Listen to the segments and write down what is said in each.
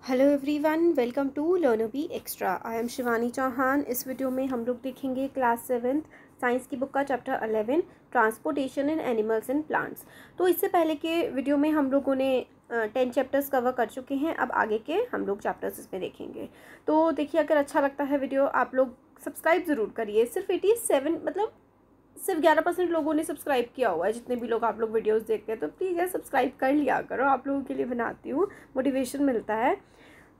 Hello everyone, welcome to Learner Extra. I am Shivani Chauhan. इस वीडियो में हम लोग देखेंगे क्लास 7th साइंस की बुक का chapter 11 transportation in animals and plants. तो इससे पहले के वीडियो में हम लोगों ने 10 चैप्टर्स कवर कर चुके हैं। अब आगे के हम लोग चैप्टर्स इसमें देखेंगे। तो देखिए, अगर अच्छा लगता है वीडियो आप लोग सब्सक्राइब ज़रूर करिए। सिर्फ 87 मतलब सिर्फ 11% लोगों ने सब्सक्राइब किया हुआ है। जितने भी लोग आप लोग वीडियोस देखते हैं तो प्लीज़ यार सब्सक्राइब कर लिया करो। आप लोगों के लिए बनाती हूँ, मोटिवेशन मिलता है।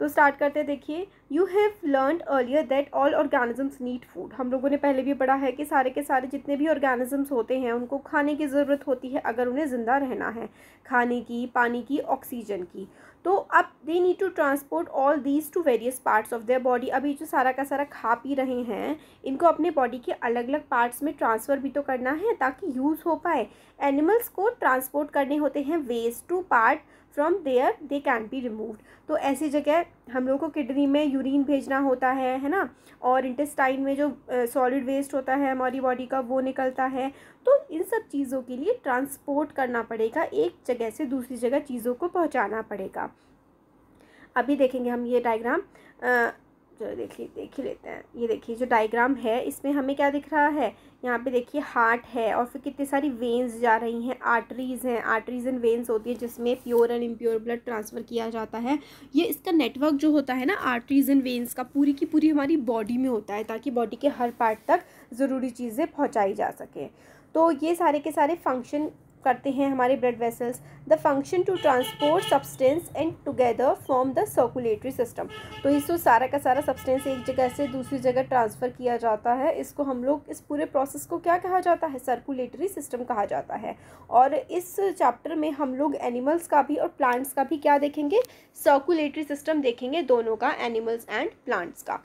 तो स्टार्ट करते हैं। देखिए, you have learned earlier that all organisms need food. हम लोगों ने पहले भी पढ़ा है कि सारे के सारे जितने भी ऑर्गेनिजम्स होते हैं उनको खाने की ज़रूरत होती है अगर उन्हें ज़िंदा रहना है, खाने की, पानी की, ऑक्सीजन की। तो अब they need to transport all these to various parts of their body. अभी जो सारा का सारा खा पी रहे हैं इनको अपने बॉडी के अलग अलग पार्ट्स में ट्रांसफ़र भी तो करना है ताकि यूज़ हो पाए। एनिमल्स को ट्रांसपोर्ट करने होते हैं waste to part from there they can be removed. तो ऐसी जगह हम लोग को किडनी में यूरिन भेजना होता है ना, और इंटेस्टाइन में जो सॉलिड वेस्ट होता है हमारी बॉडी का वो निकलता है। तो इन सब चीज़ों के लिए ट्रांसपोर्ट करना पड़ेगा, एक जगह से दूसरी जगह चीज़ों को पहुंचाना पड़ेगा। अभी देखेंगे हम ये डायग्राम, चलो देख ही लेते हैं। ये देखिए जो डायग्राम है इसमें हमें क्या दिख रहा है, यहाँ पे देखिए हार्ट है और फिर कितनी सारी वेन्स जा रही हैं, आर्टरीज़ हैं। आर्टरीज़ एंड वेन्स होती है जिसमें pure and impure blood transfer किया जाता है। ये इसका नेटवर्क जो होता है ना आर्टरीज़ एंड वेन्स का, पूरी की पूरी हमारी बॉडी में होता है ताकि बॉडी के हर पार्ट तक ज़रूरी चीज़ें पहुँचाई जा सकें। तो ये सारे के सारे फंक्शन करते हैं हमारे blood vessels. The function to transport substance and together form the circulatory system. तो इसको सारा का सारा सब्सटेंस एक जगह से दूसरी जगह ट्रांसफ़र किया जाता है। इसको हम लोग इस पूरे प्रोसेस को क्या कहा जाता है, सर्कुलेटरी सिस्टम कहा जाता है। और इस चैप्टर में हम लोग एनिमल्स का भी और प्लांट्स का भी क्या देखेंगे, सर्कुलेटरी सिस्टम देखेंगे, दोनों का, एनिमल्स एंड प्लांट्स का।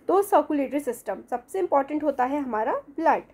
तो सर्कुलेटरी सिस्टम सबसे इम्पॉर्टेंट होता है हमारा blood.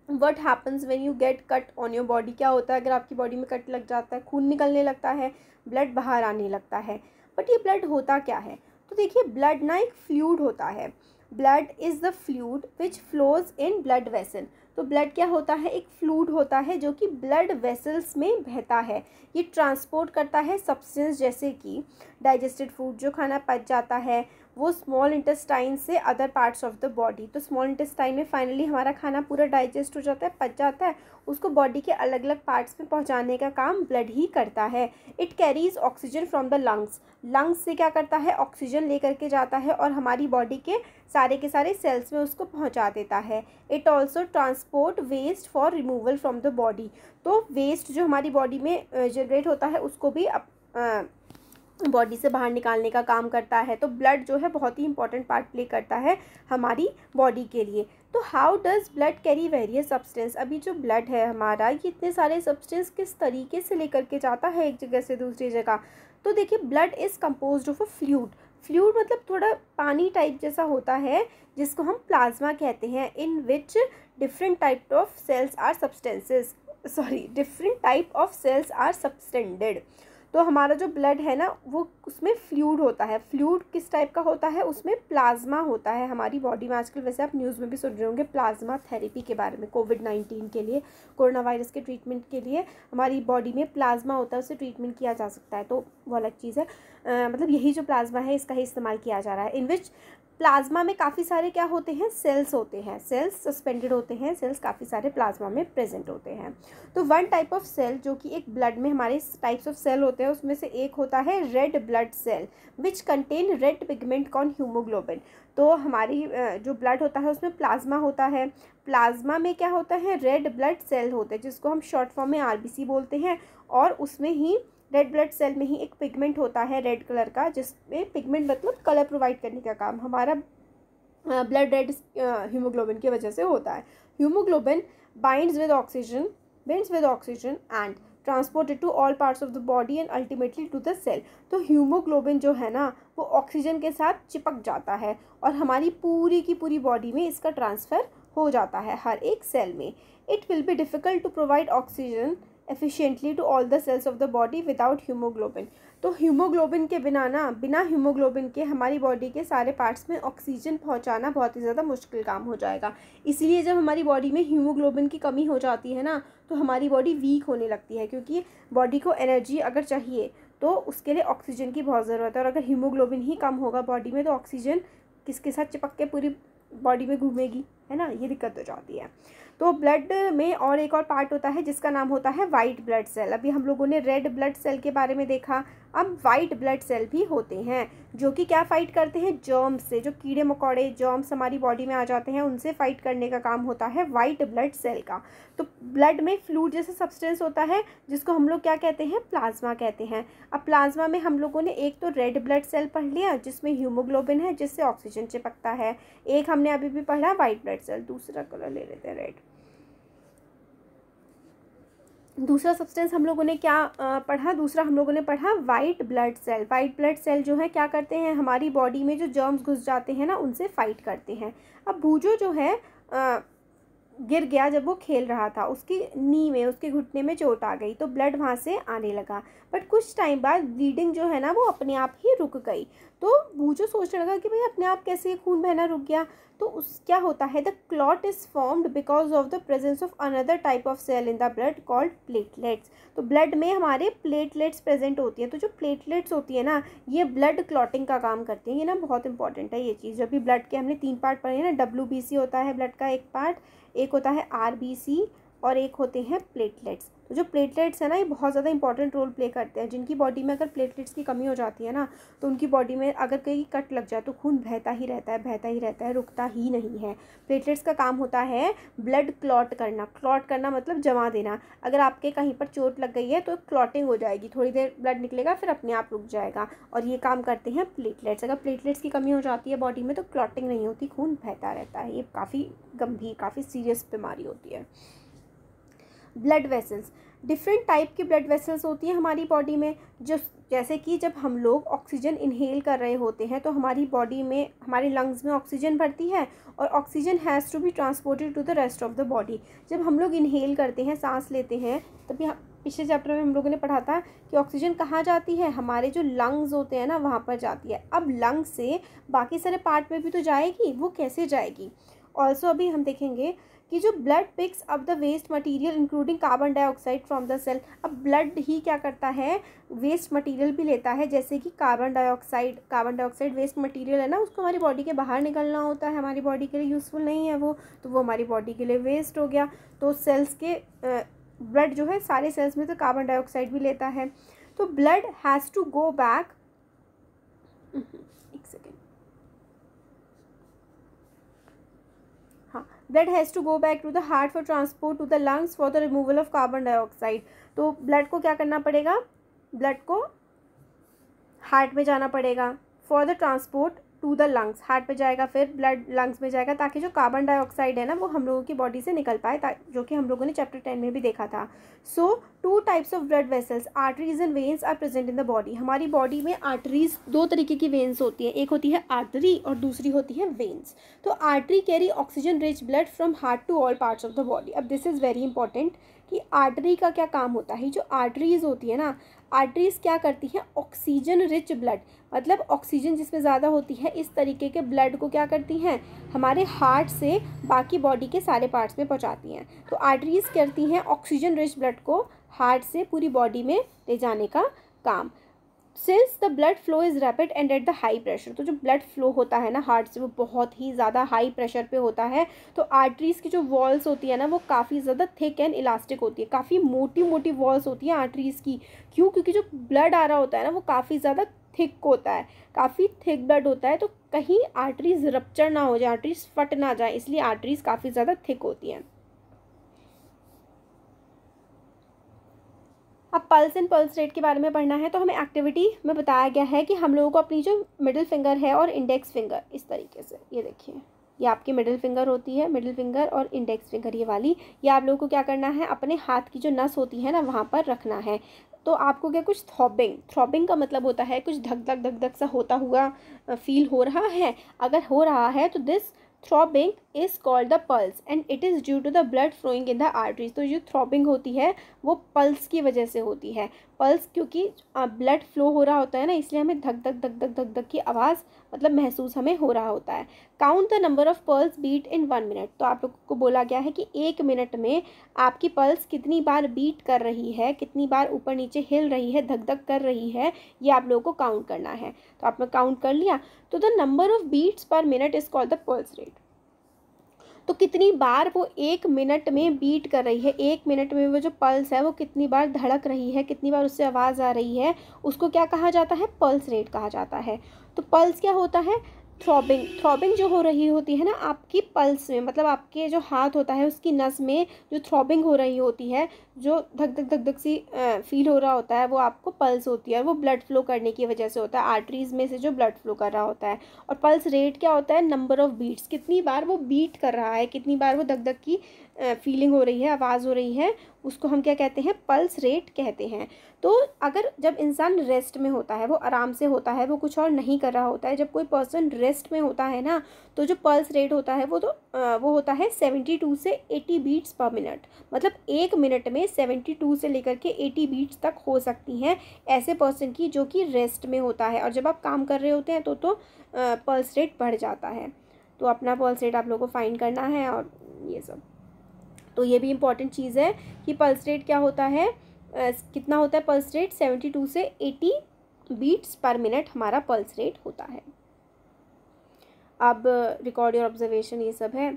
What happens when you get cut on your body. क्या होता है अगर आपकी बॉडी में कट लग जाता है, खून निकलने लगता है, ब्लड बाहर आने लगता है। बट ये ब्लड होता क्या है, तो देखिए ब्लड ना एक फ्लूइड होता है। Blood is the fluid which flows in blood vessel. तो ब्लड क्या होता है, एक फ्लूइड होता है जो कि ब्लड वेसल्स में बहता है। ये ट्रांसपोर्ट करता है सब्सटेंस, जैसे कि डाइजेस्टेड फूड, जो खाना पच जाता है वो स्मॉल इंटेस्टाइन से other parts of the body. तो स्मॉल इंटेस्टाइन में फाइनली हमारा खाना पूरा डाइजेस्ट हो जाता है, पच जाता है, उसको बॉडी के अलग अलग पार्ट्स में पहुंचाने का काम ब्लड ही करता है। It carries oxygen from the lungs. Lungs से क्या करता है, ऑक्सीजन लेकर के जाता है और हमारी बॉडी के सारे सेल्स में उसको पहुंचा देता है। It also transport waste for removal from the body. तो वेस्ट जो हमारी बॉडी में जनरेट होता है उसको भी बॉडी से बाहर निकालने का काम करता है। तो ब्लड जो है बहुत ही इंपॉर्टेंट पार्ट प्ले करता है हमारी बॉडी के लिए। तो how does blood carry various substance. अभी जो ब्लड है हमारा, ये इतने सारे सब्सटेंस किस तरीके से लेकर के जाता है एक जगह से दूसरी जगह। तो देखिए blood is composed of a fluid. Fluid मतलब थोड़ा पानी टाइप जैसा होता है जिसको हम प्लाज्मा कहते हैं। In which different type of cells are different type of cells are suspended. तो हमारा जो ब्लड है ना वो उसमें फ्लूइड होता है। फ्लूइड किस टाइप का होता है, उसमें प्लाज्मा होता है। हमारी बॉडी में आजकल वैसे आप न्यूज़ में भी सुन रहे होंगे प्लाज्मा थेरेपी के बारे में। कोविड-19 के लिए, कोरोना वायरस के ट्रीटमेंट के लिए हमारी बॉडी में प्लाज्मा होता है, उससे ट्रीटमेंट किया जा सकता है। तो वो अलग चीज़ है, मतलब यही जो प्लाज्मा है इसका ही इस्तेमाल किया जा रहा है। इन विच प्लाज्मा में काफ़ी सारे क्या होते हैं, सेल्स होते हैं। सेल्स सस्पेंडेड होते हैं, सेल्स काफ़ी सारे प्लाज्मा में प्रेजेंट होते हैं। तो वन टाइप ऑफ सेल जो कि एक ब्लड में हमारे टाइप्स ऑफ सेल होते हैं उसमें से एक होता है red blood cell which contain red pigment called haemoglobin. तो हमारी जो ब्लड होता है उसमें प्लाज्मा होता है। प्लाज्मा में क्या होता है, रेड ब्लड सेल होते हैं जिसको हम शॉर्ट फॉर्म में आरबीसी बोलते हैं। और उसमें ही रेड ब्लड सेल में ही एक पिगमेंट होता है रेड कलर का, जिसमें पिगमेंट मतलब कलर प्रोवाइड करने का काम हमारा ब्लड रेड हीमोग्लोबिन की वजह से होता है। Haemoglobin binds with oxygen and transported to all parts of the body and ultimately to the cell. तो हीमोग्लोबिन जो है ना वो ऑक्सीजन के साथ चिपक जाता है और हमारी पूरी की पूरी बॉडी में इसका ट्रांसफ़र हो जाता है हर एक सेल में। It will be difficult to provide oxygen efficiently to all the cells of the body without hemoglobin। तो हीमोग्लोबिन के बिना हीमोग्लोबिन के हमारी बॉडी के सारे पार्ट्स में ऑक्सीजन पहुंचाना बहुत ही ज़्यादा मुश्किल काम हो जाएगा। इसीलिए जब हमारी बॉडी में हीमोग्लोबिन की कमी हो जाती है ना तो हमारी बॉडी वीक होने लगती है, क्योंकि बॉडी को एनर्जी अगर चाहिए तो उसके लिए ऑक्सीजन की बहुत ज़रूरत है। और अगर हीमोग्लोबिन ही कम होगा बॉडी में तो ऑक्सीजन किसके साथ चिपक के पूरी बॉडी में घूमेगी, है ना, ये दिक्कत हो जाती है। तो ब्लड में और एक और पार्ट होता है जिसका नाम होता है वाइट ब्लड सेल। अभी हम लोगों ने रेड ब्लड सेल के बारे में देखा, अब वाइट ब्लड सेल भी होते हैं जो कि क्या फाइट करते हैं, जर्म्स से। जो कीड़े मकोड़े जर्म्स हमारी बॉडी में आ जाते हैं उनसे फाइट करने का काम होता है वाइट ब्लड सेल का। तो ब्लड में फ्लूइड जैसा सब्सटेंस होता है जिसको हम लोग क्या कहते हैं, प्लाज्मा कहते हैं। अब प्लाज्मा में हम लोगों ने एक तो रेड ब्लड सेल पढ़ लिया जिसमें हीमोग्लोबिन है जिससे ऑक्सीजन चिपकता है, एक हमने अभी भी पढ़ा वाइट ब्लड सेल। दूसरा कलर ले लेते हैं रेड। दूसरा सब्सटेंस हम लोगों ने क्या पढ़ा, दूसरा हम लोगों ने पढ़ा white blood cell. White blood cell जो है क्या करते हैं, हमारी बॉडी में जो जर्म्स घुस जाते हैं ना उनसे फाइट करते हैं। अब भूजो जो है गिर गया जब वो खेल रहा था, उसकी नी में, उसके घुटने में चोट आ गई तो ब्लड वहाँ से आने लगा। बट कुछ टाइम बाद ब्लीडिंग जो है ना वो अपने आप ही रुक गई। तो भूजो सोचने लगा कि भाई अपने आप कैसे खून बहना रुक गया। तो उस क्या होता है, the clot is formed because of the presence of another type of cell in the blood called platelets. तो ब्लड में हमारे प्लेटलेट्स प्रेजेंट होती हैं। तो जो प्लेटलेट्स होती है ना ये ब्लड क्लॉटिंग का काम करती हैं। ये ना बहुत इंपॉर्टेंट है ये चीज़। जब भी ब्लड के हमने 3 पार्ट पढ़े हैं ना, WBC होता है ब्लड का एक पार्ट, एक होता है RBC और एक होते हैं प्लेटलेट्स। तो जो प्लेटलेट्स है ना ये बहुत ज़्यादा इंपॉर्टेंट रोल प्ले करते हैं। जिनकी बॉडी में अगर प्लेटलेट्स की कमी हो जाती है ना तो उनकी बॉडी में अगर कहीं कट लग जाए तो खून बहता ही रहता है, बहता ही रहता है, रुकता ही नहीं है। प्लेटलेट्स का काम होता है ब्लड क्लॉट करना। क्लॉट करना मतलब जमा देना। अगर आपके कहीं पर चोट लग गई है तो क्लॉटिंग हो जाएगी, थोड़ी देर ब्लड निकलेगा फिर अपने आप रुक जाएगा, और ये काम करते हैं प्लेटलेट्स। अगर प्लेटलेट्स की कमी हो जाती है बॉडी में तो क्लॉटिंग नहीं होती, खून बहता रहता है। ये काफ़ी गंभीर, काफ़ी सीरियस बीमारी होती है। ब्लड वेसल्स, डिफरेंट टाइप की ब्लड वेसल्स होती हैं हमारी बॉडी में। जो जैसे कि जब हम लोग ऑक्सीजन इनहेल कर रहे होते हैं तो हमारी बॉडी में, हमारे लंग्स में ऑक्सीजन भरती है और oxygen has to be transported to the rest of the body. जब हम लोग इनहेल करते हैं, सांस लेते हैं, तभी पिछले चैप्टर में हम लोगों ने पढ़ा था कि ऑक्सीजन कहाँ जाती है, हमारे जो लंग्स होते हैं ना वहाँ पर जाती है। अब लंग्स से बाकी सारे पार्ट में भी तो जाएगी, वो कैसे जाएगी। ऑल्सो अभी हम देखेंगे कि जो blood picks up the waste material including carbon dioxide from the cell. अब ब्लड ही क्या करता है, वेस्ट मटेरियल भी लेता है, जैसे कि कार्बन डाइऑक्साइड वेस्ट मटेरियल है ना, उसको हमारी बॉडी के बाहर निकलना होता है, हमारी बॉडी के लिए यूज़फुल नहीं है वो, तो वो हमारी बॉडी के लिए वेस्ट हो गया। तो सेल्स के ब्लड जो है सारे सेल्स में तो कार्बन डाइऑक्साइड भी लेता है। तो blood has to go back, एक second, blood has to go back to the heart for transport to the lungs for the removal of carbon dioxide. तो ब्लड को क्या करना पड़ेगा, ब्लड को हार्ट में जाना पड़ेगा for the transport to the lungs. Heart पे जाएगा फिर ब्लड लंग्स में जाएगा ताकि जो कार्बन डाइऑक्साइड है ना वो हम लोगों की बॉडी से निकल पाए, जो कि हम लोगों ने चैप्टर 10 में भी देखा था। So 2 types of blood vessels, arteries and veins are present in the body. हमारी बॉडी में आर्टरीज 2 तरीके की वेन्स होती हैं, एक होती है आर्टरी और दूसरी होती है वेन्स। तो artery carry oxygen rich blood from heart to all parts of the body. अब दिस इज़ वेरी इंपॉर्टेंट कि आर्टरी का क्या काम होता है। जो आर्टरीज होती है ना, आर्टरीज क्या करती हैं, ऑक्सीजन रिच ब्लड, मतलब ऑक्सीजन जिसमें ज़्यादा होती है इस तरीके के ब्लड को क्या करती हैं, हमारे हार्ट से बाकी बॉडी के सारे पार्ट्स में पहुंचाती हैं। तो आर्टरीज करती हैं ऑक्सीजन रिच ब्लड को हार्ट से पूरी बॉडी में ले जाने का काम। Since the blood flow is rapid and at the high pressure, तो जो ब्लड फ्लो होता है ना हार्ट से वो बहुत ही ज़्यादा हाई प्रेशर पे होता है। तो आर्टरीज़ की जो वॉल्स होती है ना वो काफ़ी ज़्यादा थिक एंड इलास्टिक होती है, काफ़ी मोटी मोटी वॉल्स होती हैं आर्टरीज़ की। क्यों, क्योंकि जो ब्लड आ रहा होता है ना वो काफ़ी ज़्यादा थिक होता है, काफ़ी थिक ब्लड होता है, तो कहीं आर्टरीज रप्चर ना हो जाए, आर्टरीज फट ना जाए, इसलिए आर्टरीज काफ़ी ज़्यादा थिक होती हैं। अब पल्स एंड पल्स रेट के बारे में पढ़ना है तो हमें एक्टिविटी में बताया गया है कि हम लोगों को अपनी जो मिडिल फिंगर है और इंडेक्स फिंगर इस तरीके से, ये देखिए ये आपकी मिडिल फिंगर होती है, मिडिल फिंगर और इंडेक्स फिंगर ये वाली, ये आप लोगों को क्या करना है, अपने हाथ की जो नस होती है ना वहाँ पर रखना है। तो आपको क्या कुछ थ्रॉबिंग का मतलब होता है कुछ धक धक सा होता हुआ फील हो रहा है। अगर हो रहा है तो this throbbing is called the pulse and it is due to the blood flowing in the arteries. तो जो थ्रॉबिंग होती है वो पल्स की वजह से होती है। पल्स, क्योंकि ब्लड फ्लो हो रहा होता है ना, इसलिए हमें धक धक धक धक धक धक की आवाज़ मतलब महसूस हमें हो रहा होता है। Count the number of pulse beat in 1 minute. तो आप लोगों को बोला गया है कि 1 मिनट में आपकी पल्स कितनी बार बीट कर रही है, कितनी बार ऊपर नीचे हिल रही है, धक धक कर रही है, ये आप लोगों को काउंट करना है। तो आपने काउंट कर लिया। तो the number of beats per minute is called the pulse rate. तो कितनी बार वो 1 मिनट में बीट कर रही है, 1 मिनट में वो जो पल्स है वो कितनी बार धड़क रही है, कितनी बार उससे आवाज़ आ रही है, उसको क्या कहा जाता है? पल्स रेट कहा जाता है। तो पल्स क्या होता है? थ्रॉबिंग। थ्रॉबिंग जो हो रही होती है ना आपकी पल्स में, मतलब आपके जो हाथ होता है उसकी नस में जो थ्रॉबिंग हो रही होती है, जो धक धक धक धक सी फील हो रहा होता है, वो आपको पल्स होती है। वो ब्लड फ्लो करने की वजह से होता है, आर्टरीज में से जो ब्लड फ्लो कर रहा होता है। और पल्स रेट क्या होता है? नंबर ऑफ बीट्स, कितनी बार वो बीट कर रहा है, कितनी बार वो धक धक की फीलिंग हो रही है, आवाज़ हो रही है, उसको हम क्या कहते हैं? पल्स रेट कहते हैं। तो अगर जब इंसान रेस्ट में होता है, वो आराम से होता है, वो कुछ और नहीं कर रहा होता है, जब कोई पर्सन रेस्ट में होता है ना, तो जो पल्स रेट होता है वो होता है 72 से 80 बीट्स पर मिनट। मतलब 1 मिनट में 72 से लेकर के 80 बीट्स तक हो सकती हैं ऐसे पर्सन की जो कि रेस्ट में होता है। और जब आप काम कर रहे होते हैं तो पल्स रेट बढ़ जाता है। तो अपना पल्स रेट आप लोगों को फाइंड करना है और ये सब। तो ये भी इम्पॉर्टेंट चीज़ है कि पल्स रेट क्या होता है, कितना होता है पल्स रेट? 72 से 80 बीट्स पर मिनट हमारा पल्स रेट होता है। अब रिकॉर्ड योर ऑब्जर्वेशन ये सब है।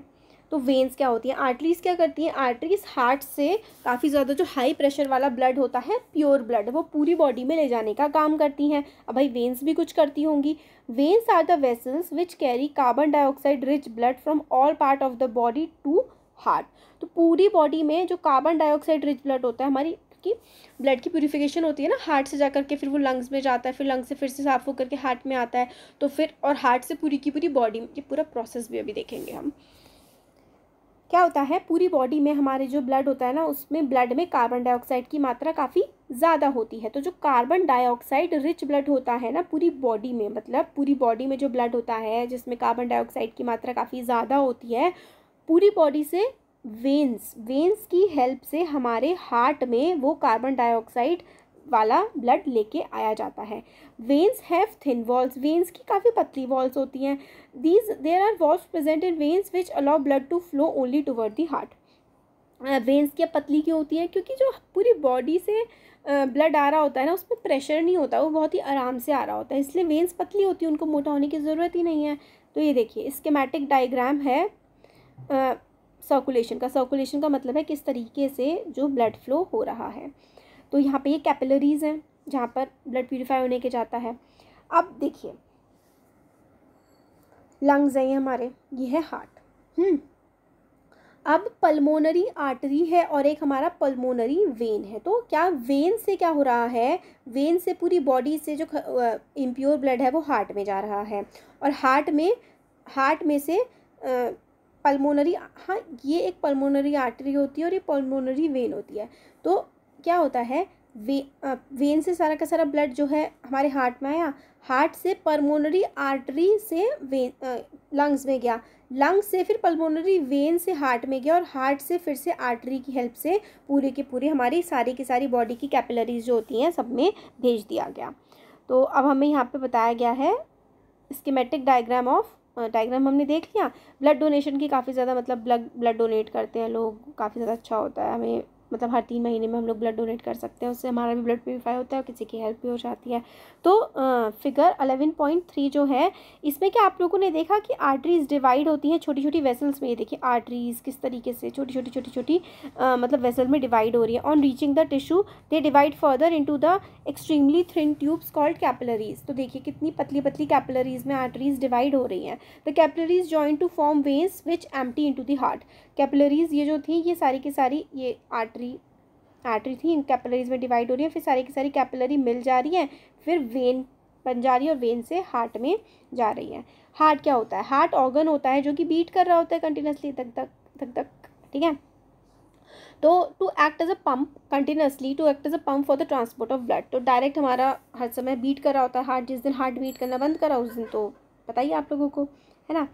तो वेन्स क्या होती हैं? आर्टरीज क्या करती हैं? आर्टरीज हार्ट से काफ़ी ज़्यादा जो हाई प्रेशर वाला ब्लड होता है, प्योर ब्लड, वो पूरी बॉडी में ले जाने का काम करती हैं। अब भाई वेन्स भी कुछ करती होंगी। Veins are the vessels which carry carbon dioxide rich blood from all part of the body to heart. तो पूरी बॉडी में जो कार्बन डाइऑक्साइड रिच ब्लड होता है, हमारी की ब्लड की प्यूरिफिकेशन होती है ना, हार्ट से जाकर के फिर वो लंग्स में जाता है, फिर लंग्स से फिर से साफ होकर के हार्ट में आता है, तो फिर और हार्ट से पूरी की पूरी बॉडी में, ये पूरा प्रोसेस भी अभी देखेंगे हम। क्या होता है? पूरी बॉडी में हमारे जो ब्लड होता है ना, उसमें ब्लड में कार्बन डाइऑक्साइड की मात्रा काफ़ी ज़्यादा होती है। तो जो कार्बन डाइऑक्साइड रिच ब्लड होता है ना पूरी बॉडी में, मतलब पूरी बॉडी में जो ब्लड होता है जिसमें कार्बन डाइऑक्साइड की मात्रा काफ़ी ज़्यादा होती है, पूरी बॉडी से वेन्स की हेल्प से हमारे हार्ट में वो कार्बन डाइऑक्साइड वाला ब्लड लेके आया जाता है। Veins have thin walls. Veins की काफ़ी पतली वॉल्स होती हैं। There are walls present in veins which allow blood to flow only toward the heart. Veins क्या पतली क्यों होती है? क्योंकि जो पूरी बॉडी से ब्लड आ रहा होता है ना, उसमें प्रेशर नहीं होता, वो बहुत ही आराम से आ रहा होता है, इसलिए वेन्स पतली होती है, उनको मोटा होने की ज़रूरत ही नहीं है। तो ये देखिए स्कीमेटिक डायग्राम है सर्कुलेशन का मतलब है किस तरीके से जो ब्लड फ्लो हो रहा है। तो यहाँ पे ये कैपिलरीज हैं जहाँ पर ब्लड प्यूरिफाई होने के जाता है। अब देखिए लंग्स है ये हमारे, ये है हार्ट। अब पल्मोनरी आर्टरी है और एक हमारा पल्मोनरी वेन है। तो क्या वेन से क्या हो रहा है? वेन से पूरी बॉडी से जो इम्प्योर ब्लड है वो हार्ट में जा रहा है, और हार्ट में से पल्मोनरी, हाँ ये एक पल्मोनरी आर्टरी होती है और ये पल्मोनरी वेन होती है। तो क्या होता है? वेन से सारा का सारा ब्लड जो है हमारे हार्ट में आया, हार्ट से पल्मोनरी आर्टरी से लंग्स में गया, लंग्स से फिर पल्मोनरी वेन से हार्ट में गया, और हार्ट से फिर से आर्टरी की हेल्प से पूरे के पूरे हमारी सारी की सारी बॉडी की कैपिलरीज जो होती हैं सब में भेज दिया गया। तो अब हमें यहाँ पे बताया गया है स्कीमेटिक डायग्राम हमने देख लिया। ब्लड डोनेशन की काफ़ी ज़्यादा, मतलब ब्लड डोनेट करते हैं लोग, काफ़ी ज़्यादा अच्छा होता है। हमें मतलब हर 3 महीने में हम लोग ब्लड डोनेट कर सकते हैं, उससे हमारा भी ब्लड प्यूरिफाई होता है और किसी की हेल्प भी हो जाती है। तो फिगर 11.3 जो है, इसमें क्या आप लोगों ने देखा कि आर्टरीज डिवाइड होती हैं छोटी छोटी वेसल्स में। ये देखिए आर्टरीज किस तरीके से छोटी छोटी मतलब वेसल में डिवाइड हो रही है। On reaching the tissue they divide further into the extremely thin tubes called capillaries. तो देखिए कितनी पतली पतली कैपिलरीज में आर्टरीज डिवाइड हो रही हैं। The capillaries join to form veins which empty into the heart. Capillaries ये जो थी, ये सारी की सारी ये आर्टरी थी, इन कैपिलरीज में डिवाइड हो रही है, फिर सारी की सारी कैपिलरी मिल जा रही है, फिर वेन बन जा रही है और वेन से हार्ट में जा रही है। हार्ट क्या होता है? हार्ट ऑर्गन होता है जो कि बीट कर रहा होता है कंटिन्यूसली, धक धक धक धक, ठीक है। तो to act as a pump continuously, to act as a pump for the transport of blood. तो डायरेक्ट हमारा हर समय बीट कर रहा होता है हार्ट। जिस दिन हार्ट बीट करना बंद करा उस दिन तो बताइए आप लोगों को, है ना।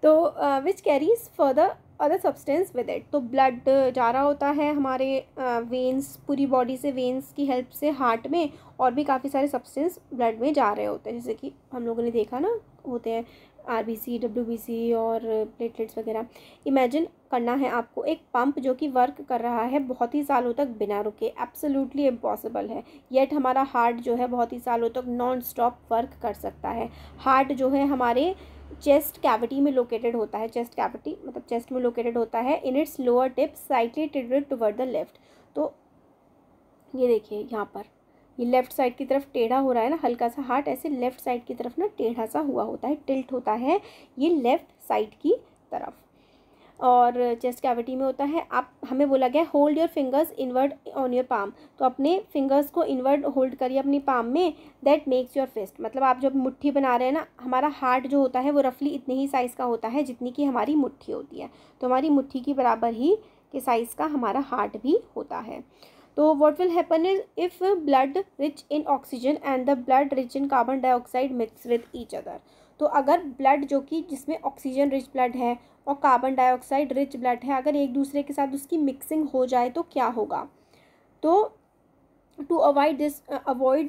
तो which carries further other substance with it. तो ब्लड जा रहा होता है हमारे वेन्स, पूरी बॉडी से वेन्स की हेल्प से हार्ट में, और भी काफ़ी सारे सब्सटेंस ब्लड में जा रहे होते हैं, जैसे कि हम लोगों ने देखा ना, होते हैं RBC, WBC और प्लेटलेट्स वगैरह। इमेजिन करना है आपको एक पंप जो कि वर्क कर रहा है बहुत ही सालों तक बिना रुके, एब्सोल्युटली इम्पॉसिबल है, येट हमारा हार्ट जो है बहुत ही सालों तक नॉन स्टॉप वर्क कर सकता है। हार्ट जो है हमारे चेस्ट कैविटी में लोकेटेड होता है, चेस्ट कैविटी मतलब चेस्ट में लोकेटेड होता है, in its lower tip slightly tilted toward the left. तो ये देखिए यहाँ पर ये लेफ़्ट साइड की तरफ टेढ़ा हो रहा है ना, हल्का सा हार्ट ऐसे लेफ़्ट साइड की तरफ ना टेढ़ा सा हुआ होता है, टिल्ट होता है ये लेफ़्ट साइड की तरफ, और चेस्ट कैविटी में होता है। आप हमें बोला गया hold your fingers inward on your palm, तो अपने फिंगर्स को इनवर्ड होल्ड करिए अपनी पाम में, दैट मेक्स योर फिस्ट। मतलब आप जब मुट्ठी बना रहे हैं ना, हमारा हार्ट जो होता है वो रफली इतने ही साइज़ का होता है जितनी कि हमारी मुट्ठी होती है, तो हमारी मुट्ठी की बराबर ही के साइज़ का हमारा हार्ट भी होता है। तो what will happen is if blood rich in oxygen and the blood rich in carbon dioxide mix with each other, तो अगर ब्लड जो कि जिसमें ऑक्सीजन रिच ब्लड है और कार्बन डाइऑक्साइड रिच ब्लड है, अगर एक दूसरे के साथ उसकी मिक्सिंग हो जाए तो क्या होगा। तो to avoid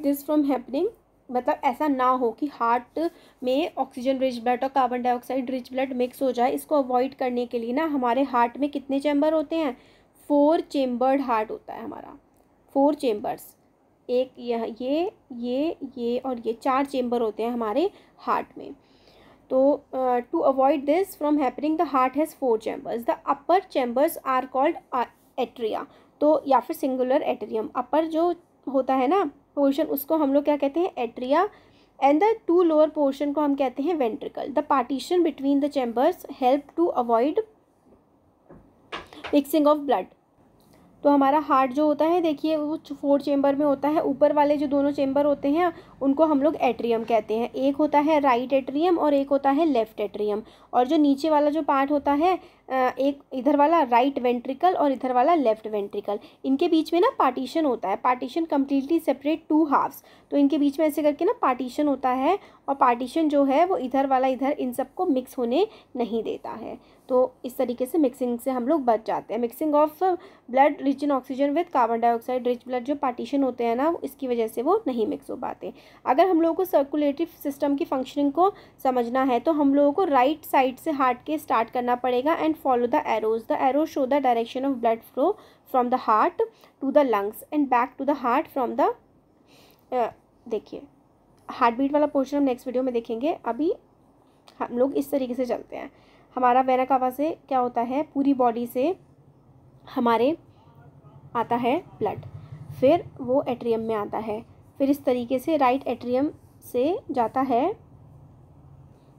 this from happening, मतलब ऐसा ना हो कि हार्ट में ऑक्सीजन रिच ब्लड और carbon dioxide rich blood mix हो जाए, इसको अवॉइड करने के लिए ना हमारे हार्ट में कितने चैम्बर होते हैं, 4 चेम्बर्ड हार्ट होता है हमारा, 4 चेम्बर्स, एक यह ये और ये 4 चेम्बर होते हैं हमारे हार्ट में। तो to avoid this from happening the heart has 4 chambers, the upper chambers are called atria, तो या फिर सिंगुलर एट्रियम, अपर जो होता है ना पोर्शन उसको हम लोग क्या कहते हैं, atria, and the 2 lower portion को हम कहते हैं ventricle. The partition between the chambers help to avoid mixing of blood. तो हमारा हार्ट जो होता है देखिए वो 4 चेम्बर में होता है, ऊपर वाले जो दोनों चेम्बर होते हैं उनको हम लोग एट्रियम कहते हैं, एक होता है राइट एट्रियम और एक होता है लेफ्ट एट्रियम, और जो नीचे वाला जो पार्ट होता है एक इधर वाला राइट वेंट्रिकल और इधर वाला लेफ्ट वेंट्रिकल, इनके बीच में ना पार्टीशन होता है, पार्टीशन कम्प्लीटली सेपरेट 2 हाफ्स, तो इनके बीच में ऐसे करके ना पार्टीशन होता है, और पार्टीशन जो है वो इधर वाला इधर इन सबको मिक्स होने नहीं देता है। तो इस तरीके से मिक्सिंग से हम लोग बच जाते हैं। Mixing of blood rich in oxygen with carbon dioxide rich blood, जो पार्टीशन होते हैं ना इसकी वजह से वो नहीं मिक्स हो पाते। अगर हम लोगों को सर्कुलेटरी सिस्टम की फंक्शनिंग को समझना है तो हम लोगों को राइट साइड से हार्ट के स्टार्ट करना पड़ेगा, and follow the arrows. The arrows show the direction of blood flow from the heart to the lungs and back to the heart from the देखिए हार्ट बीट वाला portion हम next video में देखेंगे। अभी हम लोग इस तरीके से चलते हैं। हमारा वेना कावा से क्या होता है, पूरी बॉडी से हमारे आता है ब्लड, फिर वो एट्रियम में आता है, फिर इस तरीके से राइट एट्रियम से जाता है।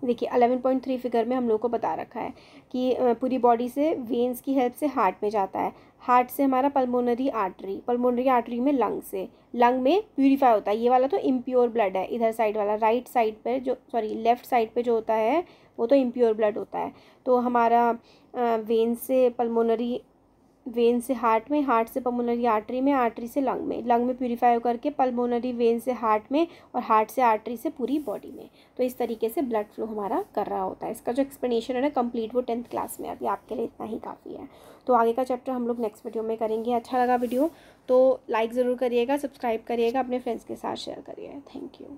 देखिए 11.3 फिगर में हम लोग को बता रखा है कि पूरी बॉडी से वेन्स की हेल्प से हार्ट में जाता है, हार्ट से हमारा पल्मोनरी आर्टरी में लंग से, लंग में प्यूरीफाई होता है। ये वाला तो इम्प्योर ब्लड है, इधर साइड वाला राइट साइड पे जो लेफ़्ट साइड पे जो होता है वो तो इम्प्योर ब्लड होता है। तो हमारा वेन से हार्ट में, हार्ट से पल्मोनरी आर्टरी में, आर्टरी से लंग में प्यूरीफाई होकर के पल्मोनरी वेन से हार्ट में, और हार्ट से आर्टरी से पूरी बॉडी में। तो इस तरीके से ब्लड फ्लो हमारा कर रहा होता है। इसका जो एक्सप्लेनेशन है ना कंप्लीट, वो 10th क्लास में, अभी आपके लिए इतना ही काफ़ी है। तो आगे का चैप्टर हम लोग नेक्स्ट वीडियो में करेंगे। अच्छा लगा वीडियो तो लाइक ज़रूर करिएगा, सब्सक्राइब करिएगा, अपने फ्रेंड्स के साथ शेयर करिएगा। Thank you.